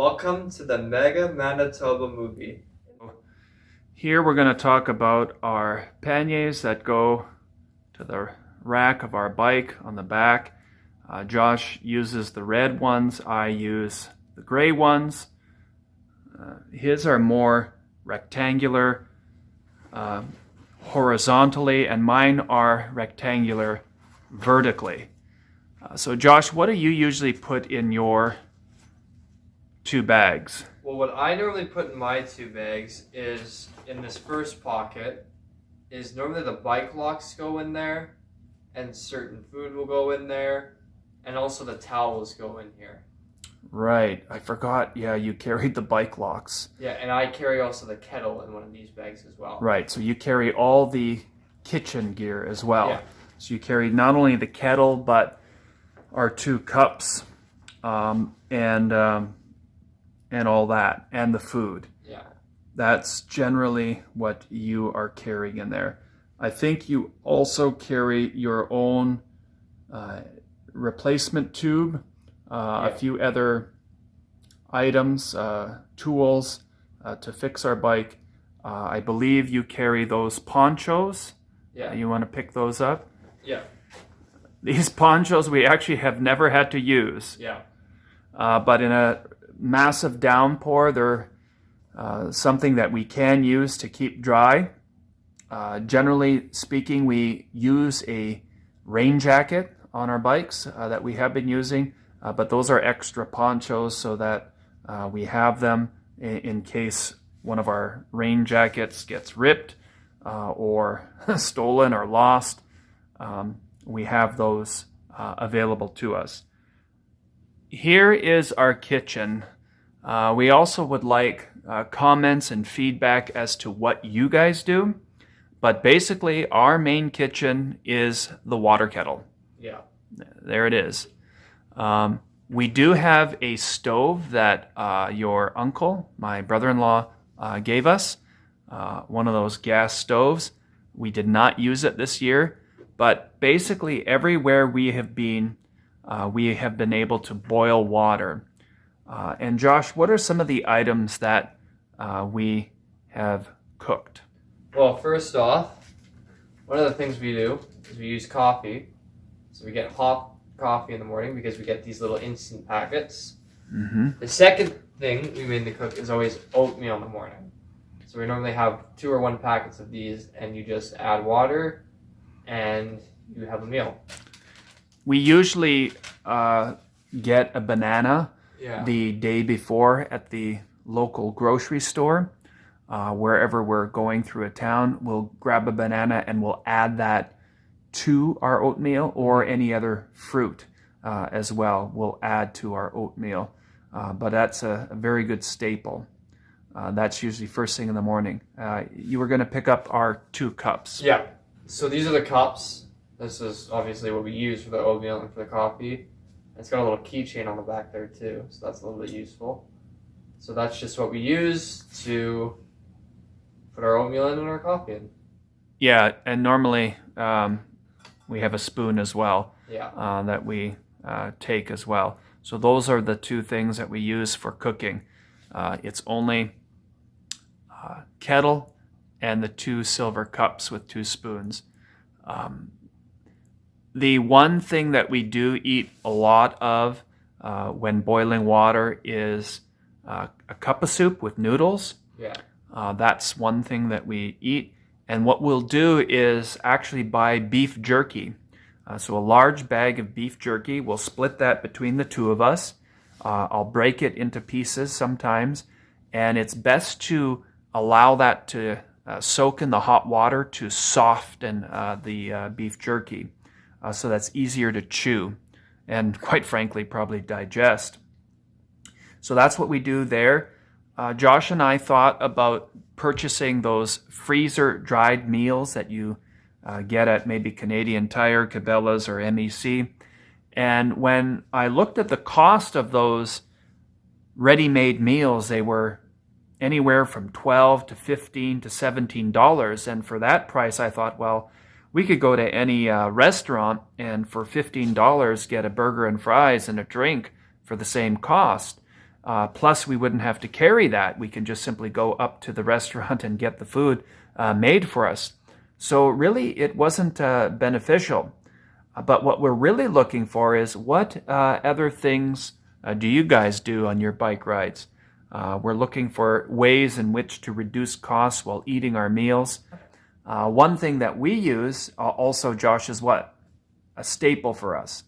Welcome to the Mega Manitoba Movie. Here we're going to talk about our panniers that go to the rack of our bike on the back. Josh uses the red ones, I use the gray ones. His are more rectangular horizontally, and mine are rectangular vertically. So Josh, what do you usually put in your two bags? Well, what I normally put in my two bags is in this first pocket is normally the bike locks go in there, and certain food will go in there, and also the towels go in here. Right, I forgot. Yeah, you carried the bike locks. Yeah, and I carry also the kettle in one of these bags as well. Right, so you carry all the kitchen gear as well. Yeah. So you carry not only the kettle, but our two cups, and all that, and the food. Yeah. That's generally what you are carrying in there. I think you also carry your own replacement tube, a few other items, tools to fix our bike. I believe you carry those ponchos. Yeah. You want to pick those up? Yeah. These ponchos we actually have never had to use. Yeah. But in a massive downpour, they're something that we can use to keep dry. Generally speaking, we use a rain jacket on our bikes that we have been using, but those are extra ponchos so that we have them in case one of our rain jackets gets ripped or stolen or lost. We have those available to us. Here is our kitchen. We also would like comments and feedback as to what you guys do. But basically, our main kitchen is the water kettle. Yeah. There it is. We do have a stove that your uncle, my brother-in-law, gave us. One of those gas stoves. We did not use it this year. But basically, everywhere we have been able to boil water. And Josh, what are some of the items that we have cooked? Well, first off, one of the things we do is we use coffee. So we get hot coffee in the morning because we get these little instant packets. Mm-hmm. The second thing we mainly cook is always oatmeal in the morning. So we normally have 2 or 1 packets of these, and you just add water and you have a meal. We usually get a banana the day before at the local grocery store. Wherever we're going through a town, we'll grab a banana and we'll add that to our oatmeal, or any other fruit as well we'll add to our oatmeal. But that's a very good staple. That's usually first thing in the morning. You were going to pick up our 2 cups. Yeah. So these are the cups. This is obviously what we use for the oatmeal and for the coffee. It's got a little keychain on the back there too, so that's a little bit useful. So that's just what we use to put our oatmeal in and our coffee in. Yeah, and normally we have a spoon as well. Yeah. That we take as well. So those are the 2 things that we use for cooking. It's only kettle and the 2 silver cups with 2 spoons. The one thing that we do eat a lot of when boiling water is a cup of soup with noodles. Yeah. That's one thing that we eat. And what we'll do is actually buy beef jerky. So a large bag of beef jerky, we'll split that between the 2 of us. I'll break it into pieces sometimes. And it's best to allow that to soak in the hot water to soften the beef jerky. So that's easier to chew and, quite frankly, probably digest. So that's what we do there. Josh and I thought about purchasing those freezer-dried meals that you get at maybe Canadian Tire, Cabela's, or MEC. And when I looked at the cost of those ready-made meals, they were anywhere from $12 to $15 to $17. And for that price, I thought, well, we could go to any restaurant and for $15 get a burger and fries and a drink for the same cost. Plus, we wouldn't have to carry that. We can just simply go up to the restaurant and get the food made for us. So really, it wasn't beneficial. But what we're really looking for is what other things do you guys do on your bike rides? We're looking for ways in which to reduce costs while eating our meals. One thing that we use also, Josh, is what? A staple for us.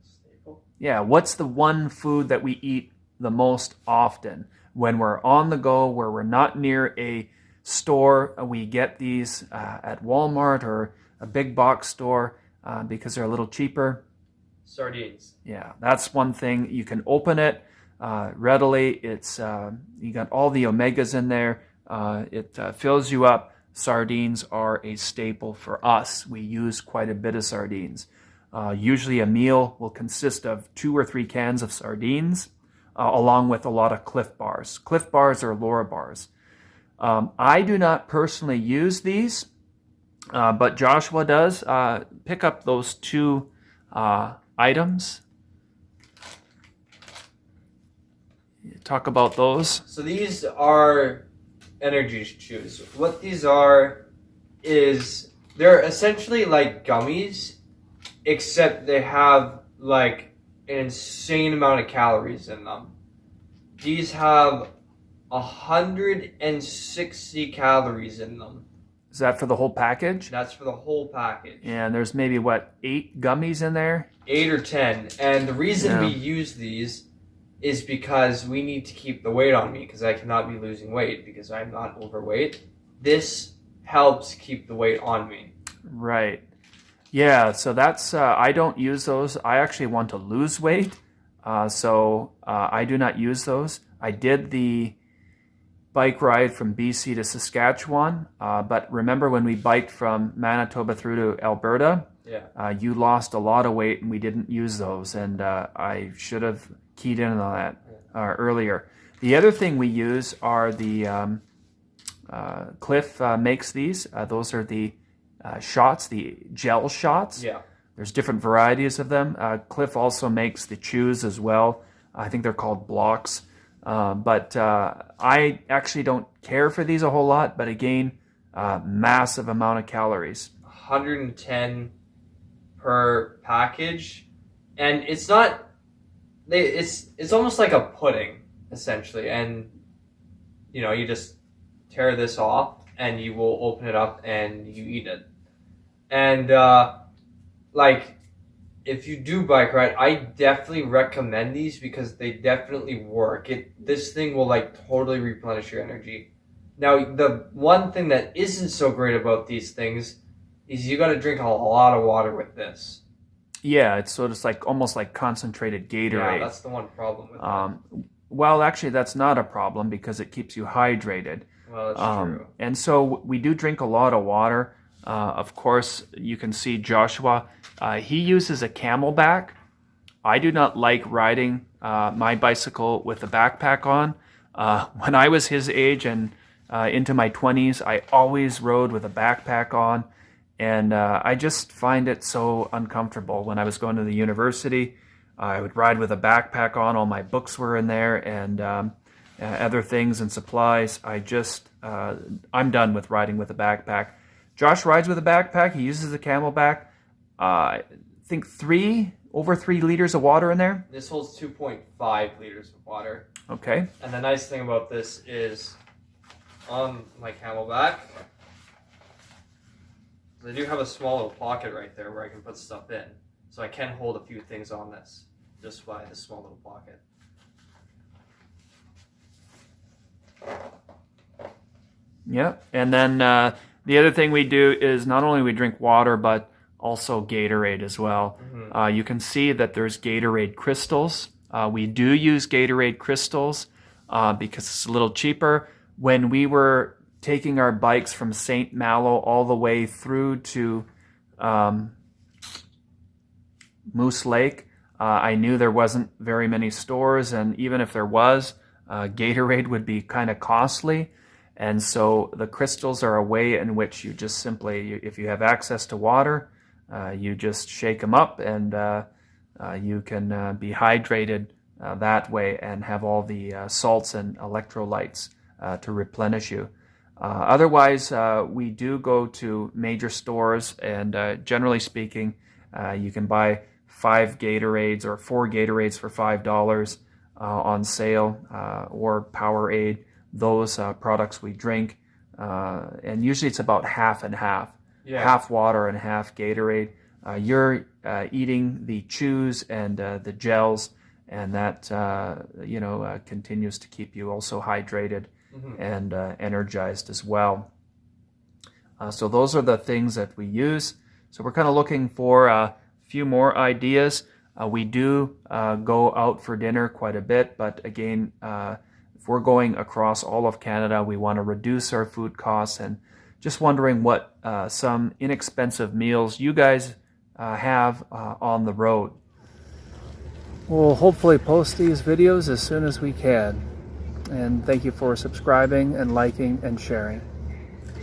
Staple? Yeah, what's the one food that we eat the most often? When we're on the go, where we're not near a store, we get these at Walmart or a big box store because they're a little cheaper. Sardines. Yeah, that's one thing. You can open it readily. It's you got all the omegas in there. It fills you up. Sardines are a staple for us. We use quite a bit of sardines. Usually a meal will consist of 2 or 3 cans of sardines, along with a lot of Cliff Bars. Cliff Bars or Laura Bars. I do not personally use these, but Joshua does. Pick up those 2 items. Talk about those. So these are Energized chews. What these are is they're essentially like gummies, except they have like an insane amount of calories in them. These have 160 calories in them. Is that for the whole package? That's for the whole package. And there's maybe, what, 8 gummies in there? 8 or 10. And the reason we use these is because we need to keep the weight on me, because I cannot be losing weight because I'm not overweight. This helps keep the weight on me. Right. Yeah, so that's, I don't use those. I actually want to lose weight, so I do not use those. I did the bike ride from BC to Saskatchewan, but remember when we biked from Manitoba through to Alberta, you lost a lot of weight and we didn't use those, and I should have keyed in on that earlier. The other thing we use are the Cliff makes these. Those are the shots, the gel shots. Yeah. There's different varieties of them. Cliff also makes the chews as well. I think they're called blocks. But I actually don't care for these a whole lot. But again, massive amount of calories. 110 per package, and it's not. It's almost like a pudding essentially, and you just tear this off and you will open it up and you eat it. And like if you do bike ride, I definitely recommend these because they definitely work. This thing will like totally replenish your energy. Now the one thing that isn't so great about these things is you got to drink a lot of water with this. Yeah, it's sort of like almost like concentrated Gatorade. Yeah, that's the one problem with it. Well, actually, that's not a problem because it keeps you hydrated. Well, that's true. And so we do drink a lot of water. Of course, you can see Joshua. He uses a Camelback. I do not like riding my bicycle with a backpack on. When I was his age and into my 20s, I always rode with a backpack on. And I just find it so uncomfortable. When I was going to the university, I would ride with a backpack on. All my books were in there and other things and supplies. I'm done with riding with a backpack. Josh rides with a backpack. He uses a Camelback. I think over 3 liters of water in there. This holds 2.5 liters of water. Okay. And the nice thing about this is on my Camelback, I do have a small little pocket right there where I can put stuff in. So I can hold a few things on this just by this small little pocket. Yep. And then the other thing we do is not only we drink water, but also Gatorade as well. Mm-hmm. You can see that there's Gatorade Crystals. We do use Gatorade Crystals because it's a little cheaper. When we were taking our bikes from St. Malo all the way through to Moose Lake, I knew there wasn't very many stores, and even if there was, Gatorade would be kind of costly. And so the crystals are a way in which you just simply, if you have access to water, you just shake them up and you can be hydrated that way and have all the salts and electrolytes to replenish you. Otherwise, we do go to major stores, and generally speaking, you can buy 5 Gatorades or 4 Gatorades for $5 on sale, or Powerade. Those products we drink, and usually it's about half and half. Yeah. Half water and half Gatorade. You're eating the chews and the gels, and that continues to keep you also hydrated and energized as well. So those are the things that we use. So we're kind of looking for a few more ideas. We do go out for dinner quite a bit, but again, if we're going across all of Canada, we want to reduce our food costs, and just wondering what some inexpensive meals you guys have on the road. We'll hopefully post these videos as soon as we can. And thank you for subscribing and liking and sharing.